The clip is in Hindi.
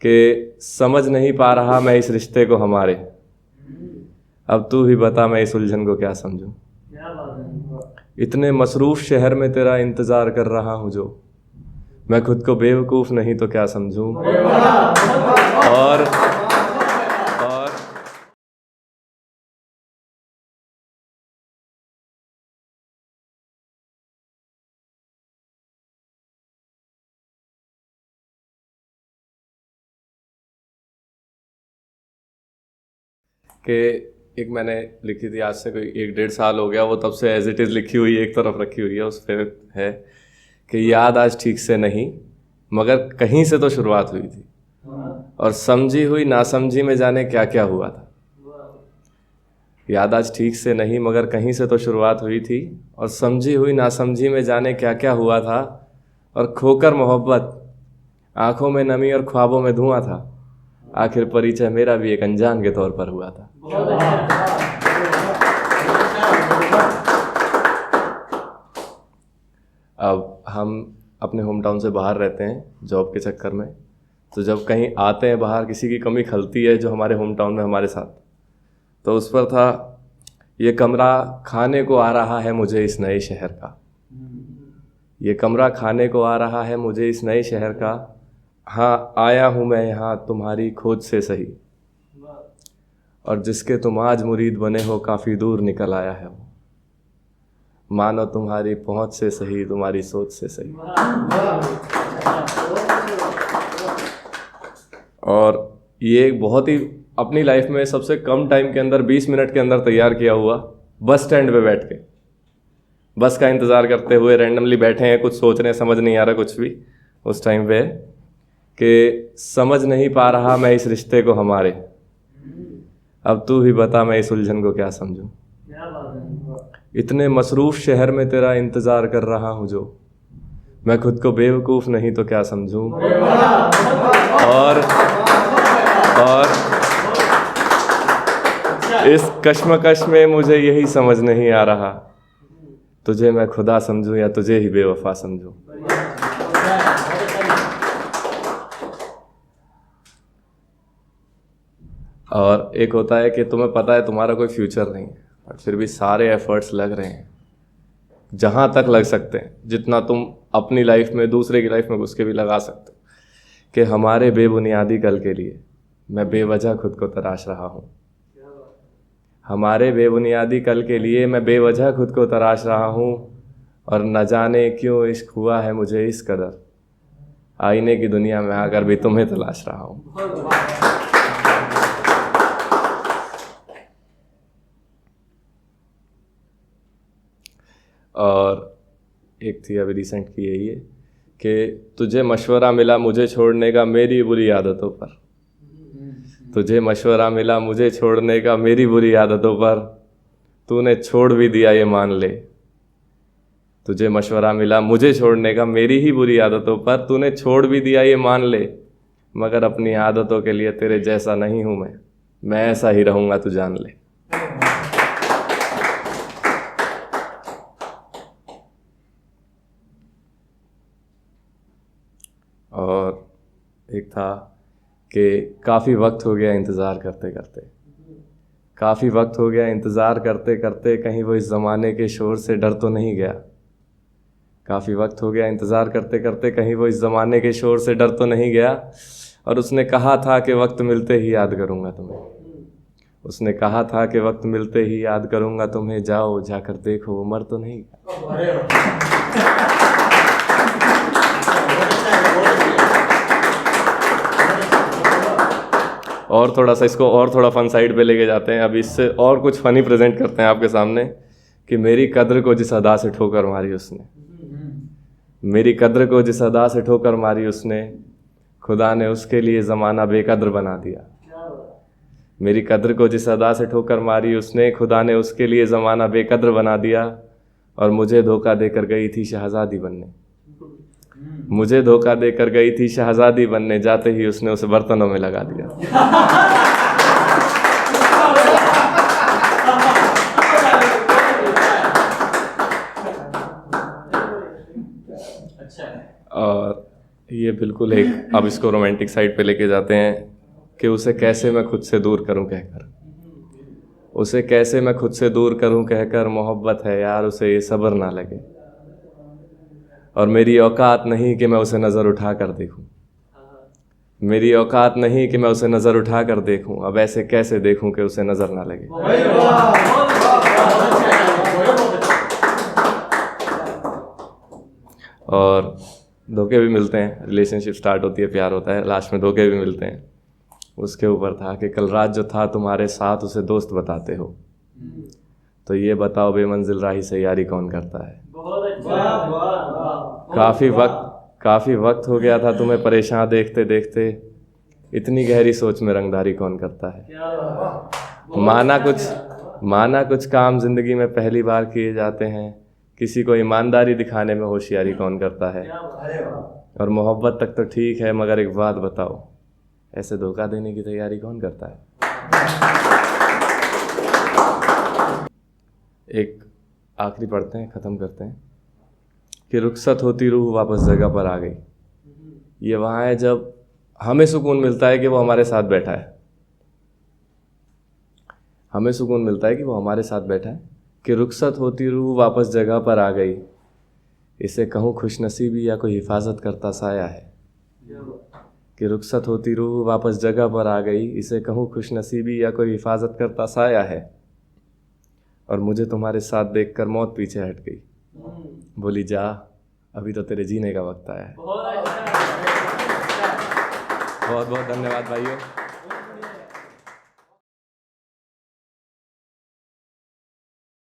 कि समझ नहीं पा रहा मैं इस रिश्ते को हमारे। अब तू ही बता मैं इस उलझन को क्या समझूं। इतने मसरूफ शहर में तेरा इंतजार कर रहा हूं जो, मैं खुद को बेवकूफ नहीं तो क्या समझूं। और कि एक मैंने लिखी थी, आज से कोई 1-1.5 साल हो गया, वो तब से एज इट इज़ लिखी हुई एक तरफ रखी हुई है। उस पर है कि याद आज ठीक से नहीं मगर कहीं से तो शुरुआत हुई थी, और समझी हुई नासमझी में जाने क्या क्या हुआ था। याद आज ठीक से नहीं मगर कहीं से तो शुरुआत हुई थी, और समझी हुई नासमझी में जाने क्या क्या हुआ था। और खोकर मोहब्बत आंखों में नमी और ख्वाबों में धुआं था, आखिर परिचय मेरा भी एक अनजान के तौर पर हुआ था। अब हम अपने होम टाउन से बाहर रहते हैं जॉब के चक्कर में, तो जब कहीं आते हैं बाहर, किसी की कमी खलती है जो हमारे होम टाउन में हमारे साथ, तो उस पर था, ये कमरा खाने को आ रहा है मुझे इस नए शहर का। ये कमरा खाने को आ रहा है मुझे इस नए शहर का। हाँ आया हूँ मैं यहाँ तुम्हारी खोज से सही, और जिसके तुम आज मुरीद बने हो काफ़ी दूर निकल आया है वो। मानो तुम्हारी पहुँच से सही, तुम्हारी सोच से सही। और ये एक बहुत ही अपनी लाइफ में सबसे कम टाइम के अंदर 20 मिनट के अंदर तैयार किया हुआ, बस स्टैंड पे बैठ के बस का इंतज़ार करते हुए रैंडमली बैठे हैं, कुछ सोच रहे हैं, समझ नहीं आ रहा कुछ भी उस टाइम पे, कि समझ नहीं पा रहा मैं इस रिश्ते को हमारे। अब तू ही बता मैं इस उलझन को क्या समझूं। इतने मसरूफ शहर में तेरा इंतज़ार कर रहा हूँ जो, मैं खुद को बेवकूफ़ नहीं तो क्या समझूं। और इस कश्मकश में मुझे यही समझ नहीं आ रहा, तुझे मैं खुदा समझूं या तुझे ही बेवफा समझूं। और एक होता है कि तुम्हें पता है तुम्हारा कोई फ्यूचर नहीं है, और फिर भी सारे एफर्ट्स लग रहे हैं जहाँ तक लग सकते हैं, जितना तुम अपनी लाइफ में दूसरे की लाइफ में घुस के भी लगा सकते हो, कि हमारे बेबुनियादी कल के लिए मैं बेवजह खुद को तराश रहा हूँ। हमारे बेबुनियादी कल के लिए मैं बेवजह खुद को तराश रहा हूँ, और न जाने क्यों इश्क हुआ है मुझे इस कदर, आईने की दुनिया में आकर भी तुम्हें तलाश रहा हूँ। और एक थी अभी रिसेंट की यही है कि तुझे मशवरा मिला मुझे छोड़ने का मेरी बुरी आदतों पर। तुझे मशवरा मिला मुझे छोड़ने का मेरी बुरी आदतों पर, तूने छोड़ भी दिया ये मान ले। तुझे मशवरा मिला मुझे छोड़ने का मेरी ही बुरी आदतों पर, तूने छोड़ भी दिया ये मान ले। मगर अपनी आदतों के लिए तेरे जैसा नहीं हूँ मैं ऐसा ही रहूँगा तू जान ले। और एक था कि काफ़ी वक्त हो गया इंतज़ार करते करते, काफ़ी वक्त हो गया इंतज़ार करते करते, कहीं वो इस ज़माने के शोर से डर तो नहीं गया। काफ़ी वक्त हो गया इंतज़ार करते करते, कहीं वो इस ज़माने के शोर से डर तो नहीं गया। और उसने कहा था कि वक्त मिलते ही याद करूँगा तुम्हें। उसने कहा था कि वक्त मिलते ही याद करूँगा तुम्हें, जाओ जाकर देखो वो मर तो नहीं गया। और थोड़ा सा इसको और थोड़ा फन साइड पे लेके जाते हैं, अब इससे और कुछ फनी प्रेजेंट करते हैं आपके सामने, कि मेरी कद्र को जिस अदा से ठोकर मारी उसने, मेरी कद्र को जिस अदा से ठोकर मारी उसने, खुदा ने उसके लिए ज़माना बेकद्र बना दिया। मेरी कद्र को जिस अदा से ठोकर मारी उसने, खुदा ने उसके लिए ज़माना बेकद्र बना दिया। और मुझे धोखा देकर गई थी शहज़ादी बनने, मुझे धोखा देकर गई थी शहज़ादी बनने, जाते ही उसने उसे बर्तनों में लगा दिया। और ये बिल्कुल एक, अब इसको रोमांटिक साइड पे लेके जाते हैं कि उसे कैसे मैं खुद से दूर करूं कहकर, उसे कैसे मैं खुद से दूर करूं कहकर, मोहब्बत है यार उसे ये सब्र ना लगे, और मेरी औकात नहीं कि मैं उसे नज़र उठा कर देखूं, मेरी औकात नहीं कि मैं उसे नज़र उठा कर देखूं, अब ऐसे कैसे देखूं कि उसे नज़र ना लगे। और धोखे भी मिलते हैं, रिलेशनशिप स्टार्ट होती है, प्यार होता है, लास्ट में धोखे भी मिलते हैं। उसके ऊपर था कि कल रात जो था तुम्हारे साथ उसे दोस्त बताते हो, तो ये बताओ बेमंजिल राही से यारी कौन करता है। काफ़ी वक्त हो गया था तुम्हें परेशान देखते देखते, इतनी गहरी सोच में रंगदारी कौन करता है। माना कुछ काम ज़िंदगी में पहली बार किए जाते हैं, किसी को ईमानदारी दिखाने में होशियारी कौन करता है। और मोहब्बत तक तो ठीक है, मगर एक बात बताओ, ऐसे धोखा देने की तैयारी कौन करता है। एक आखिरी पढ़ते हैं, ख़त्म करते हैं कि रुखसत होती रूह वापस जगह पर आ गई। ये वहाँ है जब हमें सुकून मिलता है कि वो हमारे साथ बैठा है, हमें सुकून मिलता है कि वो हमारे साथ बैठा है। कि रुखसत होती रूह वापस जगह पर आ गई, इसे कहूँ खुशनसीबी या कोई हिफाजत करता साया है। कि रुखसत होती रूह वापस जगह पर आ गई, इसे कहूँ खुशनसीबी या कोई हिफाजत करता साया है। और मुझे तुम्हारे साथ देखकर मौत पीछे हट गई, बोली जा अभी तो तेरे जीने का वक्त आया है। बहुत बहुत धन्यवाद भाइयों।